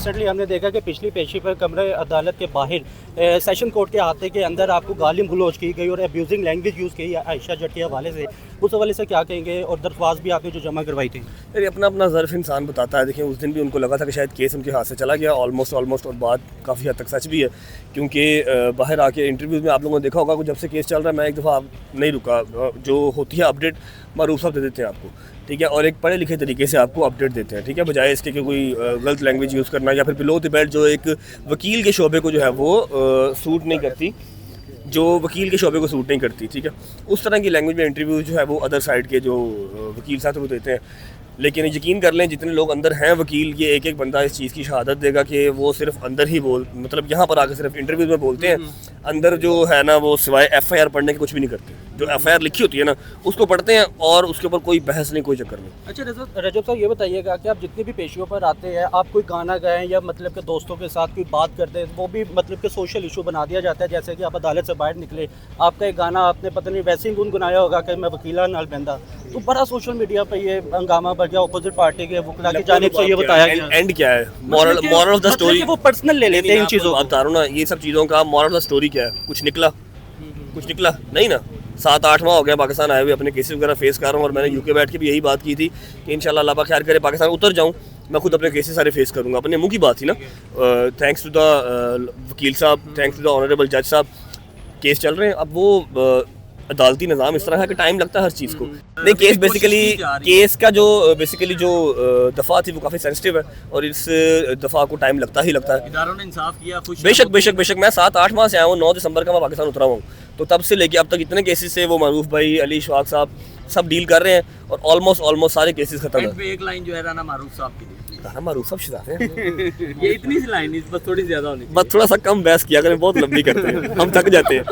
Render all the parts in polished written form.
Recently हमने देखा कि पिछली पेशी पर कमरे अदालत के बाहर सेशन कोर्ट के अहाते के अंदर आपको गालिम गलौज की गई और अब्यूजिंग लैंग्वेज यूज़ की आयशा जट के हवाले से, उस हवाले से क्या कहेंगे? और दरख्वास्त भी आपने जो जमा करवाई थी। अरे अपना अपना ज़र्फ इंसान बताता है। देखिए उस दिन भी उनको लगा था कि शायद केस उनके हाथ से चला गया ऑलमोस्ट, और बात काफ़ी हद तक सच भी है, क्योंकि बाहर आके इंटरव्यूज़ में आप लोगों ने देखा होगा कि जब से केस चल रहा है मैं एक दफ़ा नहीं रुका, जो होती है अपडेट मारूफ साहब दे देते हैं आपको, ठीक है, और एक पढ़े लिखे तरीके से आपको अपडेट देते हैं, ठीक है, बजाय इसके कि कोई गलत लैंग्वेज यूज़ करना या फिर बिलो द बेल्ट जो एक वकील के शोबे को जो है वो सूट नहीं करती, जो वकील के शोबे को सूट नहीं करती, ठीक है, उस तरह की लैंग्वेज में इंटरव्यू जो है वो अदर साइड के जो वकील साहब वो देते हैं। लेकिन यकीन कर लें जितने लोग अंदर हैं वकील, ये एक एक बंदा इस चीज़ की शहादत देगा कि वो सिर्फ अंदर ही मतलब यहाँ पर आकर सिर्फ इंटरव्यूज़ में बोलते हैं, अंदर जो है ना वो सिवाय FIR पढ़ने के कुछ भी नहीं करते। जो FIR लिखी होती है ना उसको पढ़ते हैं और उसके ऊपर कोई बहस नहीं, कोई चक्कर नहीं। अच्छा रजब साहब, ये बताइएगा कि आप जितनी भी पेशियों पर आते हैं, आप कोई गाना गाएं या मतलब के दोस्तों के साथ कोई बात करते हैं, वो भी मतलब के सोशल इशू बना दिया जाता है। जैसे कि आप अदालत से बाहर निकले, आपका एक गाना आपने पता नहीं वैसे ही गुनगुनाया होगा कि मैं वकीला नाल बंदा, तो बड़ा सोशल मीडिया पर ये हंगामा बढ़ गया, अपोजिट पार्टी के वकीला की जानिब से ये बताया गया। एंड क्या है? मॉरल ऑफ द स्टोरी वो पर्सनल ले लेते हैं इन चीज़ों। आप बता रहा हूँ ना, ये सब चीज़ों का मॉरल ऑफ द स्टोरी क्या है? कुछ निकला नहीं ना। 7-8 माह हो गया पाकिस्तान आए हुए, अपने केसेस वगैरह फेस कर रहा हूँ, और मैंने यूके बैठ के भी यही बात की थी कि इंशाल्लाह अल्लाह पाक खैर करे पाकिस्तान उतर जाऊँ, मैं खुद अपने केसेस सारे फेस करूँगा। अपने मुँह की बात थी ना। थैंक्स टू द वकील साहब, थैंक्स टू द ऑनरेबल जज साहब, केस चल रहे हैं। अब वो अदालती निज़ाम इस तरह है कि टाइम लगता है हर चीज़ को। नहीं, केस बेसिकली केस का जो बेसिकली जो दफ़ा थी वो काफ़ी सेंसिटिव है और इस दफ़ा को टाइम लगता ही लगता है। इदारों ने इंसाफ किया, बेशक मैं 7-8 माह से आया हूँ। 9 दिसंबर का मैं पाकिस्तान उतरा हूँ, तो तब से लेके अब तक इतने केसेस से वो मारूफ भाई, अली शवाक साहब सब डील कर रहे हैं और ऑलमोस्ट सारे केसेस खत्म है। एक लाइन जो है राना मारूफ साहब की, राना मारूफ साहब शिदाते हैं। ये इतनी सी लाइन, बस थोड़ी ज़्यादा होनी, बस थोड़ा सा कम बहस किया करें, बहुत लंबी करते हैं, हम थक जाते हैं।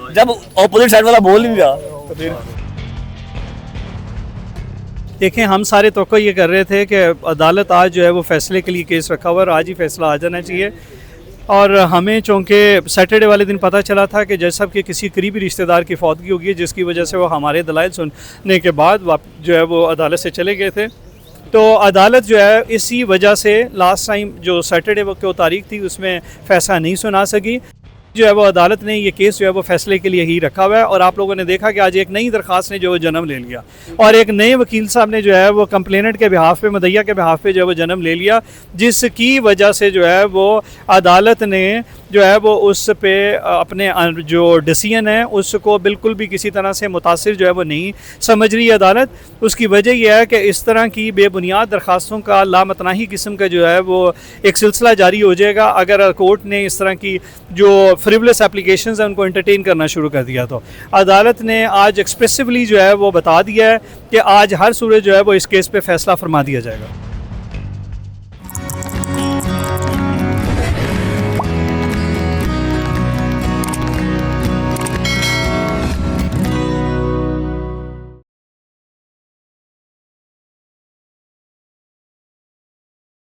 जब ऑपोजिट साइड वाला बोल नहीं रहा तो फिर देखें, हम सारे तो ये कर रहे थे कि अदालत आज जो है वो फैसले के लिए केस रखा हुआ है, आज ही फैसला आ जाना चाहिए। और हमें चूँकि सैटरडे वाले दिन पता चला था कि जज साहब के किसी करीबी रिश्तेदार की फौतगी होगी, जिसकी वजह से वो हमारे दलाइल सुनने के बाद जो है वो अदालत से चले गए थे। तो अदालत जो है इसी वजह से लास्ट टाइम जो सैटरडे को तारीख थी उसमें फ़ैसला नहीं सुना सकी। जो है वो अदालत ने ये केस जो है वो फैसले के लिए ही रखा हुआ है। और आप लोगों ने देखा कि आज एक नई दरख्वास्त ने जो है जन्म ले लिया और एक नए वकील साहब ने जो है वो कंप्लेनेंट के बिहाफ पे, मदइया के बिहाफ पे जो है वो जन्म ले लिया, जिसकी वजह से जो है वो अदालत ने जो है वो उस पे अपने जो डिसीजन है उसको बिल्कुल भी किसी तरह से मुतासिर जो है वो नहीं समझ रही अदालत। उसकी वजह यह है कि इस तरह की बेबुनियाद दरख्वास्तों का लामतनाही किस्म का जो है वो एक सिलसिला जारी हो जाएगा अगर कोर्ट ने इस तरह की जो फ्रिवलेस एप्लीकेशंस हैं उनको एंटरटेन करना शुरू कर दिया। तो अदालत ने आज एक्सप्रेसिवली जो है वो बता दिया है कि आज हर सूरत जो है वो इस केस पे फैसला फरमा दिया जाएगा।